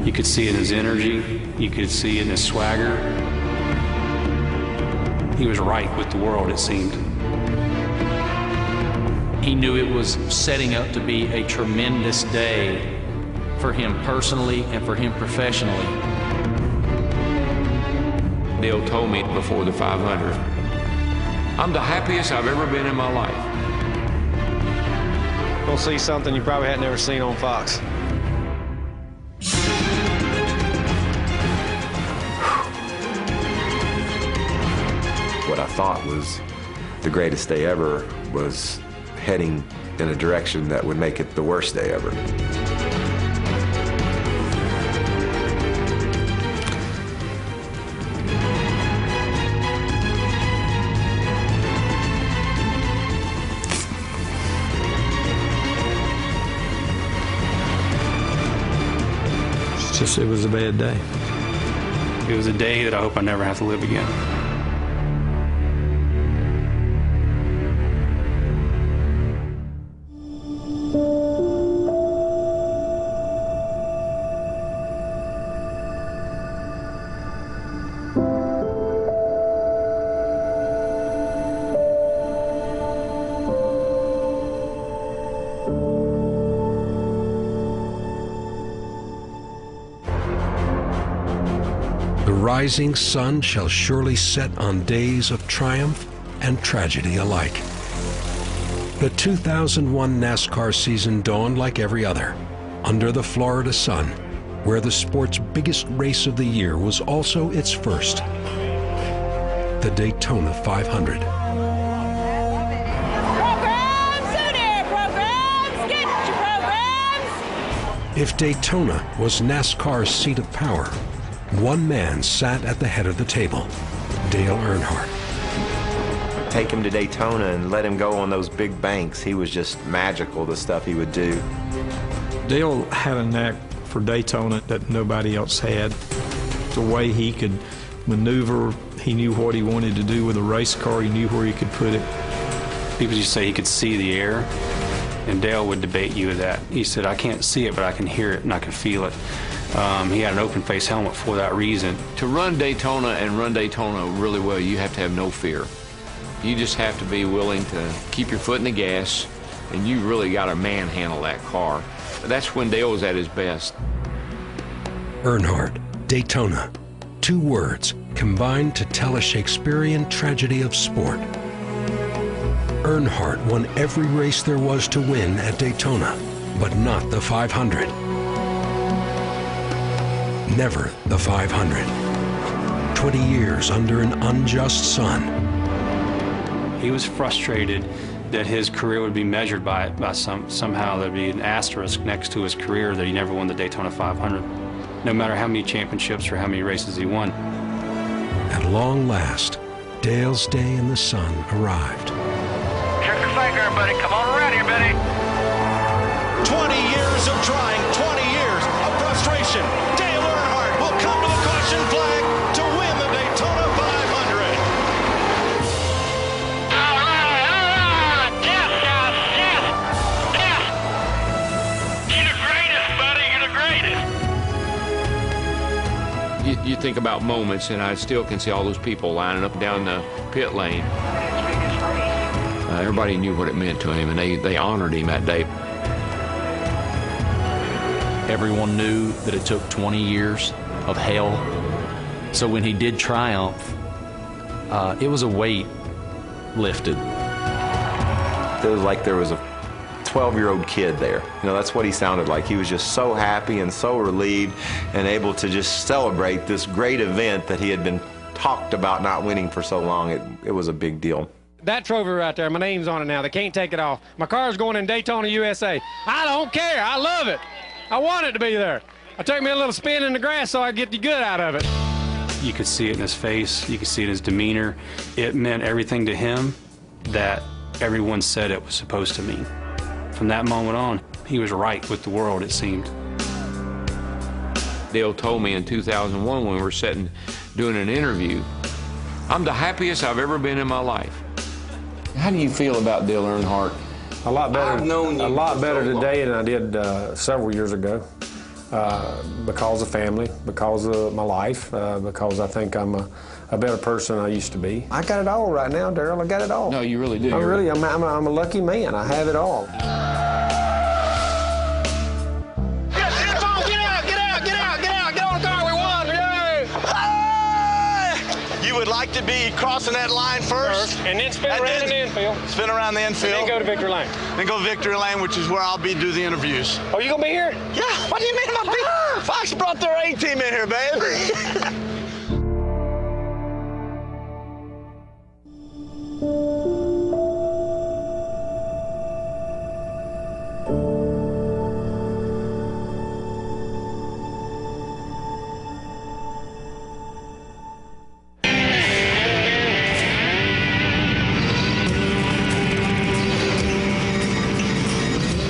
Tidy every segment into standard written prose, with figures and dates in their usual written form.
You could see it in his energy. You could see it in his swagger. He was right with the world, it seemed. He knew it was setting up to be a tremendous day for him personally and for him professionally. Dale told me before the 500, I'm the happiest I've ever been in my life. You'll see something you probably had never seen on Fox. What I thought was the greatest day ever was heading in a direction that would make it the worst day ever. It was a bad day. It was a day that I hope I never have to live again. The rising sun shall surely set on days of triumph and tragedy alike. The 2001 NASCAR season dawned like every other, under the Florida sun, where the sport's biggest race of the year was also its first, the Daytona 500. If Daytona was NASCAR's seat of power, one man sat at the head of the table, Dale Earnhardt. Take him to Daytona and let him go on those big banks. He was just magical, the stuff he would do. Dale had a knack for Daytona that nobody else had. The way he could maneuver, he knew what he wanted to do with a race car, he knew where he could put it. People used to say he could see the air, and Dale would debate you with that. He said, I can't see it, but I can hear it and I can feel it. He had an open-face helmet for that reason. To run Daytona and run Daytona really well, you have to have no fear. You just have to be willing to keep your foot in the gas, and you really got to manhandle that car. That's when Dale was at his best. Earnhardt, Daytona. Two words combined to tell a Shakespearean tragedy of sport. Earnhardt won every race there was to win at Daytona, but not the 500. Never the 500. 20 years under an unjust sun. He was frustrated that his career would be measured by it, somehow there'd be an asterisk next to his career that he never won the Daytona 500, no matter how many championships or how many races he won. At long last, Dale's day in the sun arrived. Check your finger, buddy. Come on around here, buddy. 20 years of trying, 20 years of frustration. Dale Earnhardt will come to the caution flag to win the Daytona 500. All right. Yes, guys, yes, yes. You're the greatest, buddy. You're the greatest. You think about moments, and I still can see all those people lining up and down the pit lane. Everybody knew what it meant to him, and they honored him that day. Everyone knew that it took 20 years of hell. So when he did triumph, it was a weight lifted. It was like there was a 12-year-old kid there. You know, that's what he sounded like. He was just so happy and so relieved and able to just celebrate this great event that he had been talked about not winning for so long. It was a big deal. That trophy right there, my name's on it now. They can't take it off. My car's going in Daytona, USA. I don't care. I love it. I want it to be there. I took me a little spin in the grass so I get the good out of it. You could see it in his face. You could see it in his demeanor. It meant everything to him that everyone said it was supposed to mean. From that moment on, he was right with the world, it seemed. Dale told me in 2001 when we were sitting doing an interview, I'm the happiest I've ever been in my life. How do you feel about Dale Earnhardt? A lot better. I've known you a lot for better so long. today than I did several years ago. because of family, because of my life, because I think I'm a better person than I used to be. I got it all right now, Darrell. I got it all. No, you really do. I'm a lucky man. I have it all. Like to be crossing that line first. And then spin around the infield. Spin around the infield. And then go to victory lane. Then go to victory lane, which is where I'll be do the interviews. Oh, you gonna be here? Yeah. What do you mean I'm gonna be? Fox brought their A-team in here, baby.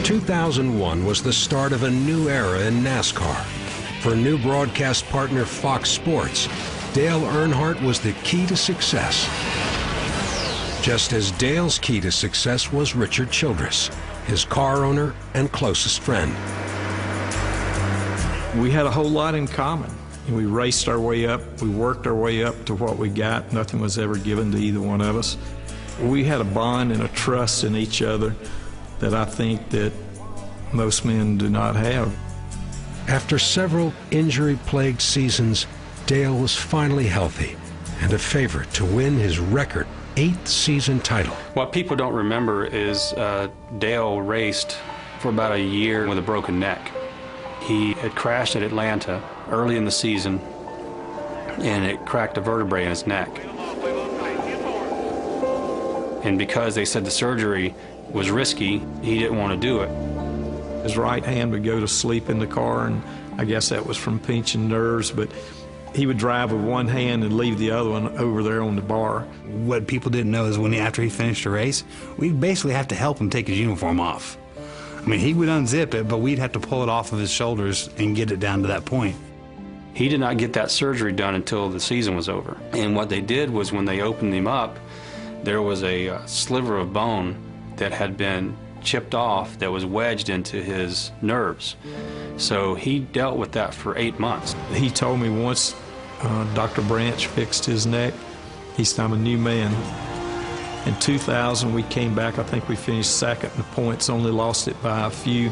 2001 was the start of a new era in NASCAR. For new broadcast partner Fox Sports, Dale Earnhardt was the key to success. Just as Dale's key to success was Richard Childress, his car owner and closest friend. We had a whole lot in common. We raced our way up, we worked our way up to what we got. Nothing was ever given to either one of us. We had a bond and a trust in each other that I think that most men do not have. After several injury-plagued seasons, Dale was finally healthy and a favorite to win his record 8th season title. What people don't remember is Dale raced for about a year with a broken neck. He had crashed at Atlanta early in the season, and it cracked a vertebrae in his neck. And because they said the surgery was risky, he didn't want to do it. His right hand would go to sleep in the car, and I guess that was from pinching nerves, but he would drive with one hand and leave the other one over there on the bar. What people didn't know is after he finished a race, we'd basically have to help him take his uniform off. I mean, he would unzip it, but we'd have to pull it off of his shoulders and get it down to that point. He did not get that surgery done until the season was over. And what they did was when they opened him up, there was a sliver of bone that had been chipped off that was wedged into his nerves. So he dealt with that for 8 months. He told me once Dr. Branch fixed his neck, he said, I'm a new man. In 2000, we came back. I think we finished second in the points, only lost it by a few.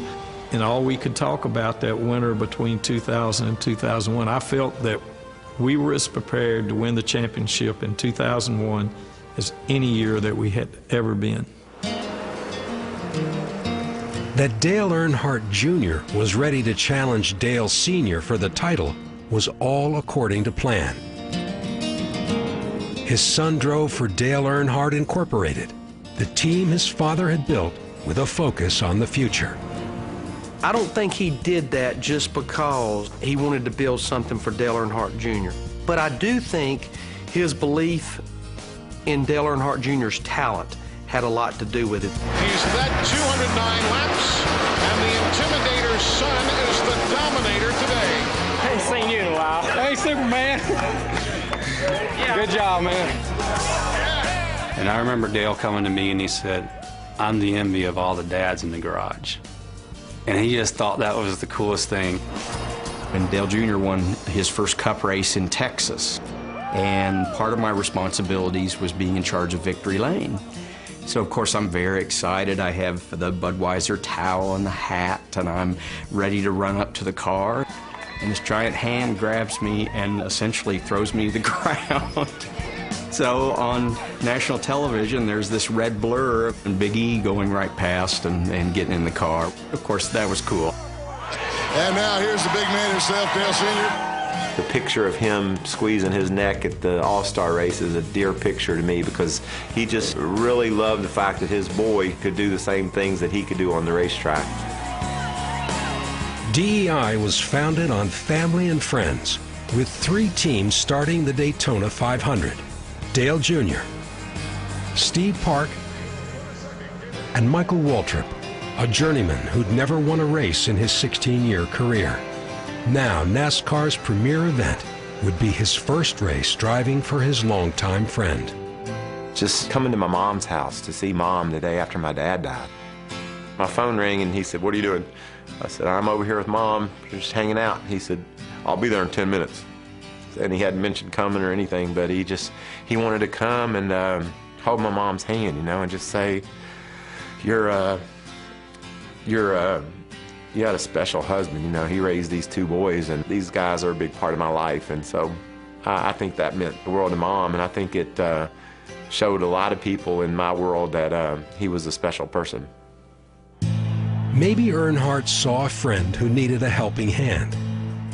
And all we could talk about that winter between 2000 and 2001, I felt that we were as prepared to win the championship in 2001 as any year that we had ever been. That Dale Earnhardt Jr. was ready to challenge Dale Sr. for the title was all according to plan. His son drove for Dale Earnhardt Incorporated, the team his father had built with a focus on the future. I don't think he did that just because he wanted to build something for Dale Earnhardt Jr. But I do think his belief in Dale Earnhardt Jr.'s talent had a lot to do with it. He's led 209 laps, and the Intimidator's son is the dominator today. I ain't seen you in a while. Hey, Superman. Good job, man. And I remember Dale coming to me and he said, I'm the envy of all the dads in the garage. And he just thought that was the coolest thing. And Dale Jr. won his first Cup race in Texas. And part of my responsibilities was being in charge of Victory Lane. So, of course, I'm very excited. I have the Budweiser towel and the hat, and I'm ready to run up to the car. And this giant hand grabs me and essentially throws me to the ground. So on national television, there's this red blur and Big E going right past and getting in the car. Of course, that was cool. And now here's the big man himself, Dale Sr. The picture of him squeezing his neck at the All-Star race is a dear picture to me because he just really loved the fact that his boy could do the same things that he could do on the racetrack. DEI was founded on family and friends, with 3 teams starting the Daytona 500. Dale Jr., Steve Park, and Michael Waltrip, a journeyman who'd never won a race in his 16-year career. Now, NASCAR's premier event would be his first race driving for his longtime friend. Just coming to my mom's house to see Mom the day after my dad died. My phone rang and he said, "What are you doing?" I said, I'm over here with Mom, just hanging out. He said, I'll be there in 10 minutes. And he hadn't mentioned coming or anything, but he wanted to come and hold my mom's hand, you know, and just say, you had a special husband, you know. He raised these 2 boys, and these guys are a big part of my life. And so I think that meant the world to Mom, and I think it showed a lot of people in my world that he was a special person. Maybe Earnhardt saw a friend who needed a helping hand.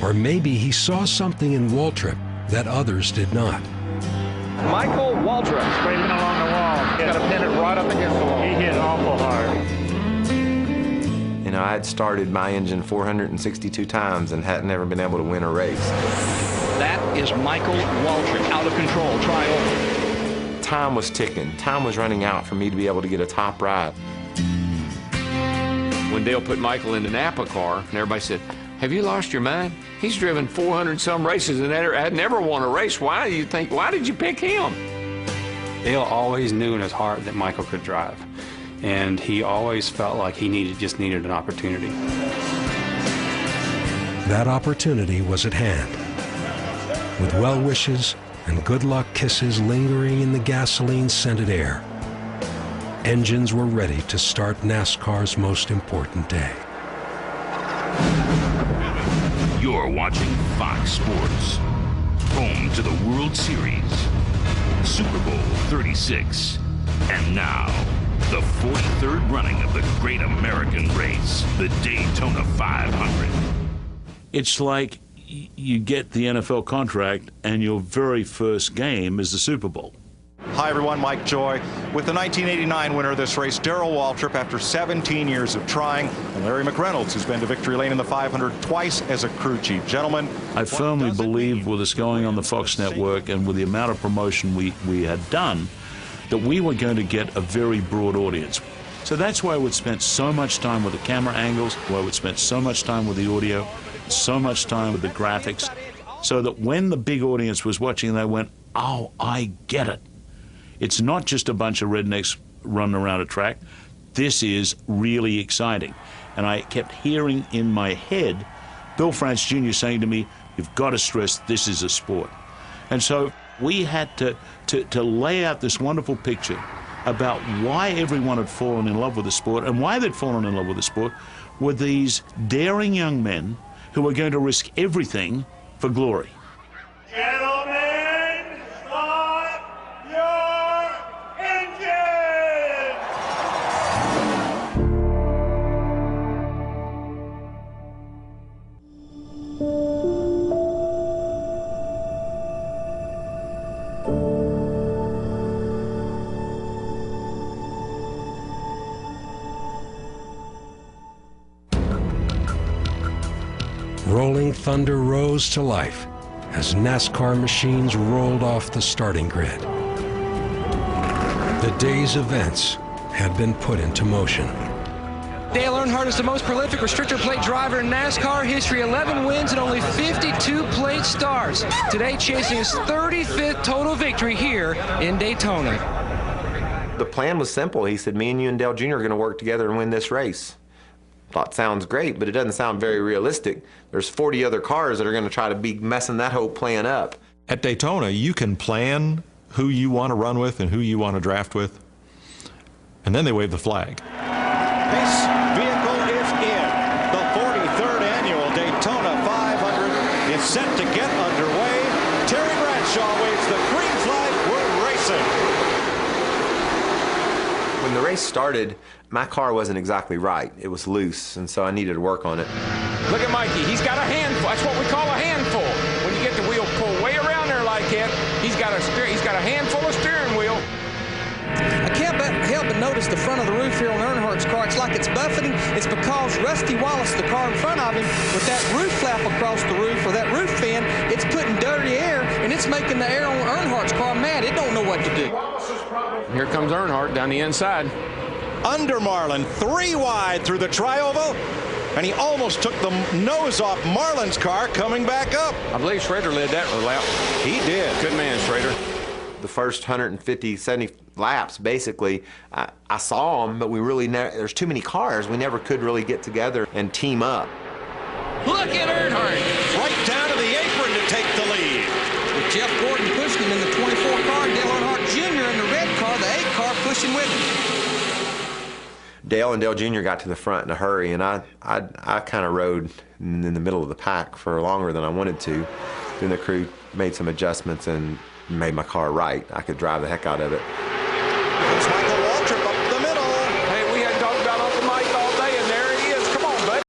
Or maybe he saw something in Waltrip that others did not. Michael Waltrip. Scraping along the wall. Got to pin it right up against the wall. He hit awful hard. You know, I had started my engine 462 times and hadn't ever been able to win a race. That is Michael Waltrip, out of control. Try over. Time was ticking. Time was running out for me to be able to get a top ride. When Dale put Michael in the Napa car, and everybody said, have you lost your mind? He's driven 400-some races and had never won a race. Why did you pick him? Dale always knew in his heart that Michael could drive, and he always felt like he just needed an opportunity. That opportunity was at hand. With well wishes and good luck kisses lingering in the gasoline-scented air, engines were ready to start NASCAR's most important day. You're watching Fox Sports, home to the World Series, Super Bowl 36, and now the 43rd running of the great American race, the Daytona 500. It's like you get the NFL contract and your very first game is the Super Bowl. Hi everyone, Mike Joy with the 1989 winner of this race, Darrell Waltrip, after 17 years of trying, and Larry McReynolds, who's been to victory lane in the 500 twice as a crew chief. Gentlemen, I firmly believe with us going on the Fox network and with the amount of promotion we had done, that we were going to get a very broad audience. So that's why we spent so much time with the camera angles, why we spent so much time with the audio, so much time with the graphics, so that when the big audience was watching, they went, oh, I get it. It's not just a bunch of rednecks running around a track. This is really exciting. And I kept hearing in my head Bill France Jr. saying to me, you've got to stress this is a sport. And so we had to lay out this wonderful picture about why everyone had fallen in love with the sport, and why they'd fallen in love with the sport were these daring young men who were going to risk everything for glory. Gentlemen, start your engine! Rolling thunder rose to life as NASCAR machines rolled off the starting grid. The day's events had been put into motion. Dale Earnhardt is the most prolific restrictor plate driver in NASCAR history. 11 wins and only 52 plate starts. Today chasing his 35th total victory here in Daytona. The plan was simple. He said, me and you and Dale Jr. are going to work together and win this race. Thought sounds great, but it doesn't sound very realistic. There's 40 other cars that are going to try to be messing that whole plan up. At Daytona, you can plan who you want to run with and who you want to draft with, and then they wave the flag. This vehicle is in. The 43rd annual Daytona 500 is set to get underway. Terry Bradshaw waves the green flag. We're racing. When the race started, my car wasn't exactly right. It was loose, and so I needed to work on it. Look at Mikey. He's got a handful. That's what we call a handful. When you get the wheel pulled way around there like that, he's got a handful of steering wheel. I can't help but notice the front of the roof here on Earnhardt's car. It's like it's buffeting. It's because Rusty Wallace, the car in front of him, with that roof flap across the roof, or that roof fin, it's putting dirty air, and it's making the air on Earnhardt's car mad. It don't know what to do. Here comes Earnhardt down the inside. Under Marlin, 3 wide through the tri-oval, and he almost took the nose off Marlin's car coming back up. I believe Schrader led that lap. He did. Good man, Schrader. the first 150, 70 laps, basically, I saw them, but we really there's too many cars. We never could really get together and team up. Look at Earnhardt. Right down to the apron to take the lead. With Jeff Gordon pushing him in the 24 car, Dale Earnhardt Jr. in the red car, the 8 car pushing with him. Dale and Dale Jr. got to the front in a hurry, and I kind of rode in the middle of the pack for longer than I wanted to. Then the crew made some adjustments and made my car right. I could drive the heck out of it. There's Michael